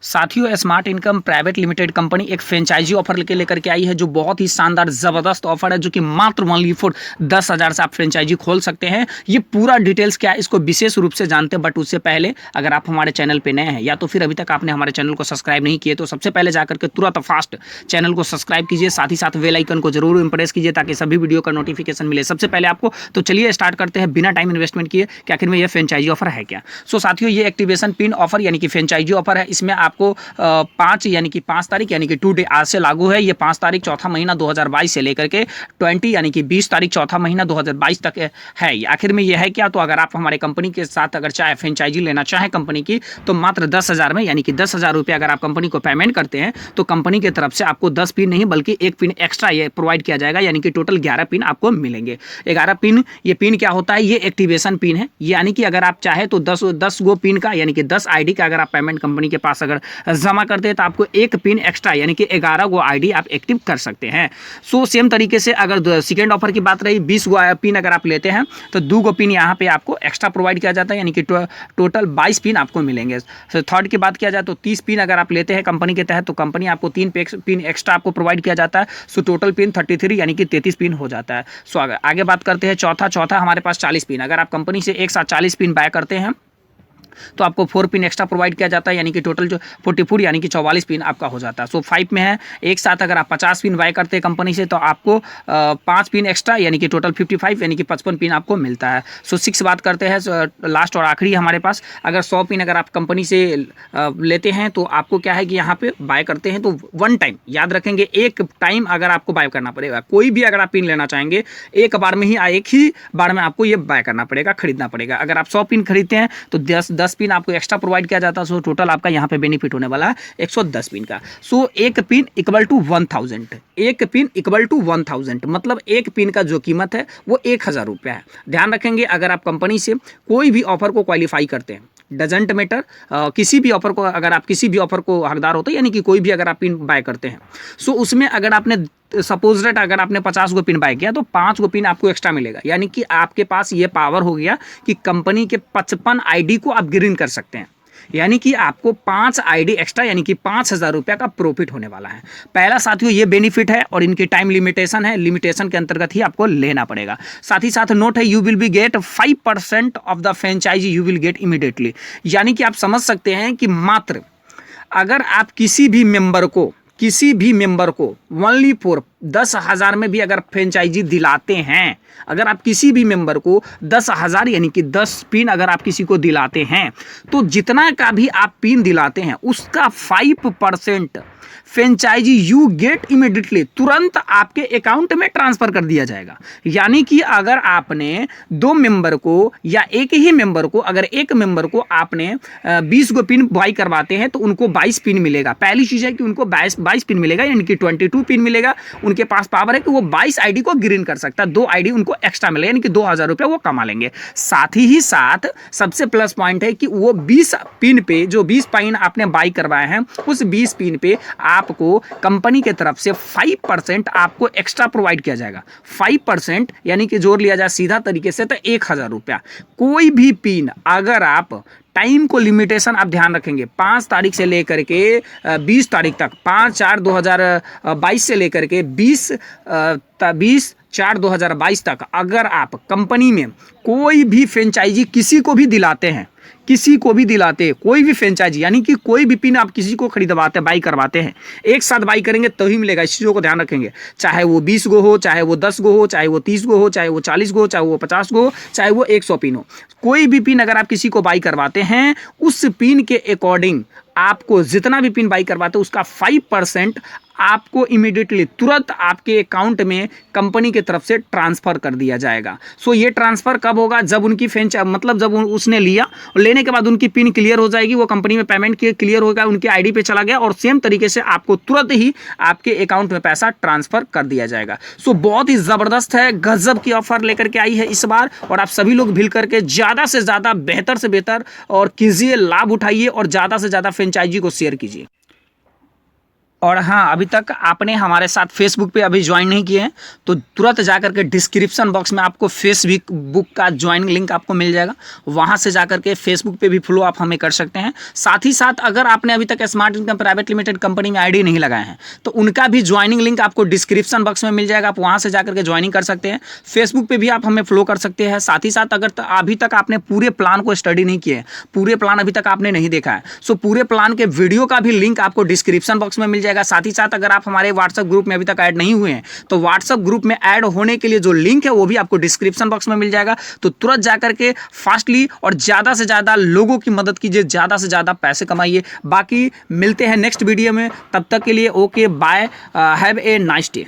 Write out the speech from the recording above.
साथियों, smart income private limited company एक franchise offer लेकर के आई है जो बहुत ही शानदार ज़बरदस्त ऑफर है, जो कि मात्र ओनली फॉर 10,000 से आप फ्रेंचाइजी खोल सकते हैं। ये पूरा डिटेल्स क्या है इसको विशेष रूप से जानते हैं, बट उससे पहले अगर आप हमारे चैनल पे नए हैं या तो फिर अभी तक आपने हमारे चैनल को सब्सक्राइब नहीं किए तो सबसे पहले जाकर के तुरंत फास्ट चैनल को सब्सक्राइब कीजिए, साथ ही साथ बेल आइकन को जरूर इंप्रेस कीजिए ताकि सभी वीडियो का नोटिफिकेशन मिले सबसे पहले आपको। तो चलिए स्टार्ट करते हैं बिना टाइम इन्वेस्टमेंट किए कि आखिर में ये फ्रेंचाइजी ऑफर है क्या। साथियों, ये एक्टिवेशन पिन ऑफर यानी कि फ्रेंचाइजी ऑफर है। इसमें आपको 5 यानी कि 5 तारीख यानी कि 2 डे आज से लागू है। ये 5 तारीख चौथा महीना 2022 से लेकर के 20 यानी कि 20 तारीख चौथा महीना 2022 तक है। आखिर में यह है क्या, तो अगर आप हमारे कंपनी के साथ अगर चाहे फ्रेंचाइजी लेना चाहें कंपनी की, तो मात्र 10,000 में यानी कि 10,000 रुपये अगर आप कंपनी को पेमेंट करते हैं तो कंपनी की तरफ से आपको 10 पिन नहीं बल्कि एक पिन एक्स्ट्रा ये प्रोवाइड किया जाएगा, यानी कि टोटल 11 पिन आपको मिलेंगे। 11 पिन, ये पिन क्या होता है, ये एक्टिवेशन पिन है। यानी कि अगर आप चाहे तो 10 गो पिन का यानी कि 10 आईडी का अगर आप पेमेंट कंपनी के पास अगर जमा करते हैं तो आपको एक पिन एक्स्ट्रा यानी कि 11 गो आईडी आप एक्टिव कर सकते हैं। सेम तरीके से अगर सेकेंड ऑफर की बात रही, 20 गो पिन अगर आप लेते हैं तो 2 गो पिन यहाँ पे आपको एक्स्ट्रा प्रोवाइड किया जाता है, यानी कि टोटल 22 पिन आपको मिलेंगे। थर्ड की बात किया जाए तो 30 पिन अगर आप लेते हैं कंपनी के तहत तो कंपनी आपको 3 पिन एक्स्ट्रा आपको प्रोवाइड किया जाता है। टोटल पिन 33 यानी कि 33 पिन हो जाता है। आगे बात करते हैं चौथा हमारे पास 40 पिन। अगर आप कंपनी से एक साथ 40 पिन बाय करते हैं तो आपको 4 पिन एक्स्ट्रा प्रोवाइड किया जाता है, यानी कि टोटल जो 44 यानी कि 44 पिन आपका हो जाता है। 5 में है एक साथ अगर आप 50 पिन बाय करते हैं कंपनी से तो आपको 5 पिन एक्स्ट्रा यानी कि टोटल 55 यानी कि 55 पिन आपको मिलता है। 6 बात करते हैं लास्ट और आखिरी हमारे पास, अगर 100 पिन अगर आप कंपनी से लेते हैं तो आपको क्या है कि यहाँ पे बाय करते हैं तो 1 टाइम, याद रखेंगे, एक टाइम अगर आपको बाय करना पड़ेगा। कोई भी अगर आप पिन लेना चाहेंगे एक बार में ही, एक ही बार में आपको ये बाय करना पड़ेगा, खरीदना पड़ेगा। अगर आप 100 पिन खरीदते हैं तो 10 पिन आपको एक्स्ट्रा प्रोवाइड किया जाता है। टोटल आपका यहाँ पे बेनिफिट होने वाला है 110 पिन का। एक पिन इक्वल टू 1000, एक पिन इक्वल टू 1000 मतलब एक पिन का जो कीमत है वो 1000 रुपया है। ध्यान रखेंगे, अगर आप कंपनी से कोई भी ऑफर को क्वालिफाई करते हैं, डजेंट मैटर, किसी भी ऑफर को अगर आप किसी भी ऑफर को हकदार होते हैं, यानी कि कोई भी अगर आप पिन बाय करते हैं उसमें अगर आपने सपोज दैट अगर आपने 50 गो पिन बाय किया तो 5 गो पिन आपको एक्स्ट्रा मिलेगा, यानी कि आपके पास ये पावर हो गया कि कंपनी के 55 आईडी को आप ग्रीन कर सकते हैं, यानी कि आपको 5 आईडी एक्स्ट्रा यानी कि 5,000 रुपया का प्रॉफिट होने वाला है। पहला साथियों ये बेनिफिट है और इनकी टाइम लिमिटेशन है, लिमिटेशन के अंतर्गत ही आपको लेना पड़ेगा। साथ ही साथ नोट है, you will be get 5% off the franchise you will get immediately, यानी कि आप समझ सकते हैं कि मात्र अगर आप किसी भी मेंबर को ओनली फॉर 10,000 में भी अगर फ्रेंचाइजी दिलाते हैं, अगर आप किसी भी मेंबर को 10,000 यानी कि 10 पिन अगर आप किसी को दिलाते हैं तो जितना का भी आप पिन दिलाते हैं उसका 5% फ्रेंचाइजी यू गेट इमीडिएटली, तुरंत आपके अकाउंट में ट्रांसफर कर दिया जाएगा। यानी कि अगर आपने 2 मेंबर को या एक ही मेंबर को, अगर एक मेंबर को आपने 20 गो पिन बाई करवाते हैं तो उनको 22 पिन मिलेगा। पहली चीज़ है कि उनको 22 पिन मिलेगा, यानी कि 22 पिन मिलेगा। उनके पास पावर है कि वो 22 आईडी को ग्रीन कर सकता है, 2 आईडी उनको एक्स्ट्रा मिलेगा, यानी कि 2000 रुपये वो कमा लेंगे। साथ ही साथ सबसे प्लस पॉइंट है कि वो 20 पिन पे, जो 20 पिन आपने बाई करवाए हैं उस 20 पिन पे आपको कंपनी के तरफ से 5% आपको एक्स्ट्रा प्रोवाइड किया जाएगा। 5% यानी कि जोड़ लिया जाए सीधा तरीके से तो 1000 रुपया। कोई भी पिन अगर आप टाइम को लिमिटेशन आप ध्यान रखेंगे, 5 तारीख से लेकर के 20 तारीख तक, 5/4/2022 से लेकर के 20/4/2022 तक अगर आप कंपनी में कोई भी फ्रेंचाइजी किसी को भी दिलाते हैं, कोई भी फ्रेंचाइजी यानी कि कोई भी पिन आप किसी को खरीदवाते बाई करवाते हैं, एक साथ बाई करेंगे तभी मिलेगा। इस चीज़ों को ध्यान रखेंगे, चाहे वो 20 गो हो, चाहे वो 10 गो हो, चाहे वो 30 गो हो, चाहे वो 40 गो हो, चाहे वो 50 गो हो, चाहे वो 100 पिन हो। कोई भी पिन अगर आप किसी को बाई करवाते हैं उस पिन के अकॉर्डिंग आपको जितना भी पिन बाई करवाते हैं उसका 5% आपको इमीडिएटली तुरंत आपके अकाउंट में कंपनी की तरफ से ट्रांसफ़र कर दिया जाएगा। ये ट्रांसफ़र कब होगा, जब उनकी मतलब जब उसने लिया, लेने के बाद उनकी पिन क्लियर हो जाएगी, वो कंपनी में पेमेंट क्लियर होगा, उनके आईडी पे चला गया और सेम तरीके से आपको तुरंत ही आपके अकाउंट में पैसा ट्रांसफ़र कर दिया जाएगा। बहुत ही ज़बरदस्त है, गजब की ऑफर लेकर के आई है इस बार, और आप सभी लोग मिल करके ज़्यादा से ज़्यादा बेहतर से बेहतर और कीजिए, लाभ उठाइए और ज़्यादा से ज़्यादा फ्रेंचाइजी को शेयर कीजिए। और हाँ, अभी तक आपने हमारे साथ फेसबुक पे अभी ज्वाइन नहीं किए हैं तो तुरंत जाकर के डिस्क्रिप्शन बॉक्स में आपको फेसबुक का ज्वाइनिंग लिंक आपको मिल जाएगा, वहाँ से जाकर के फेसबुक पे भी फॉलो आप हमें कर सकते हैं। साथ ही साथ अगर आपने अभी तक smart income private limited company में आईडी नहीं लगाए हैं तो उनका भी ज्वाइनिंग लिंक आपको डिस्क्रिप्शन बॉक्स में मिल जाएगा, आप वहाँ से जाकर के ज्वाइनिंग कर सकते हैं। फेसबुक पर भी आप हमें फॉलो कर सकते हैं। साथ ही साथ अगर अभी तक आपने पूरे प्लान को स्टडी नहीं किया है, पूरे प्लान अभी तक आपने नहीं देखा है, सो पूरे प्लान के वीडियो का भी लिंक आपको डिस्क्रिप्शन बॉक्स में मिल जाएगा। साथ ही साथ अगर आप हमारे व्हाट्सएप ग्रुप में अभी तक ऐड नहीं हुए हैं तो व्हाट्सएप ग्रुप में ऐड होने के लिए जो लिंक है वो भी आपको डिस्क्रिप्शन बॉक्स में मिल जाएगा। तो तुरंत जाकर के फास्टली और ज़्यादा से ज़्यादा लोगों की मदद कीजिए, ज़्यादा से ज़्यादा पैसे कमाइए। बाकी मिलते हैं नेक्स्ट वीडियो में, तब तक के लिए okay bye, have a nice day.